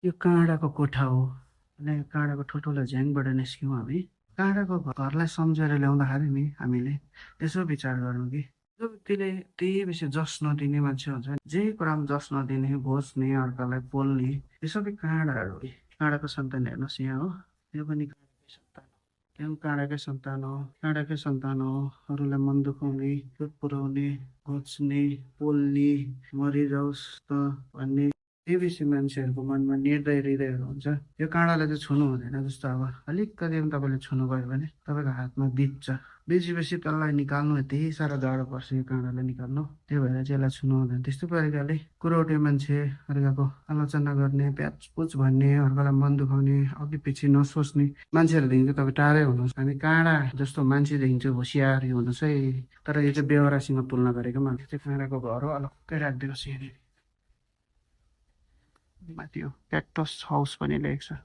यो काँडाको कोठा हो अनि काँडाको ठुल्ठुलो झ्याङबाट निस्क्यौँ हामी। काँडाको घरलाई सम्झेर ल्याउँदाखेरि नि हामीले यसो विचार गरौँ कि जो व्यक्तिले त्यही बेसी जस नदिने मान्छे हुन्छ नि, जे कुरामा जस नदिने, घोच्ने, अर्कालाई बोल्ने, त्यो सबै काँडाहरू हो। काँडाको सन्तान हेर्नुहोस् यहाँ हो, यो पनि काँडाकै सन्तान हो, त्यो पनि काँडाकै सन्तान हो, काँडाकै सन्तान हो। अरूलाई मन दुखाउने, दुध पुऱ्याउने, घोच्ने, पोल्ने, मरिजाओस् त भन्ने त्यो बेसी मान्छेहरूको मनमा निर्दय हृदयहरू हुन्छ। यो काँडालाई चाहिँ छुनु हुँदैन। जस्तो अब अलिकति पनि तपाईँले छुनुभयो भने तपाईँको हातमा बित्छ। बेसी त्यसलाई निकाल्नु यति साह्रो गाह्रो पर्छ यो काँडालाई निकाल्नु। त्यो भएर चाहिँ यसलाई छुनु हुँदैन। त्यस्तै प्रकारले कुरोटे मान्छे, अर्काको आलोचना गर्ने, प्याचपुच भन्ने, अर्कालाई मन दुखाउने, अघि पछि नसोच्ने मान्छेहरूदेखि चाहिँ तपाईँ टाढै हुनुहोस्। हामी काँडा जस्तो मान्छेदेखि चाहिँ होसियार हुनुहोस् है। तर यो चाहिँ बेहोरासँग तुलना गरेको मान्छे चाहिँ काँडाको घर हो। अलग्गै राखिदिनुहोस् यहाँनिर। माथि क्याक्टस हाउस पनि लेखेको छ।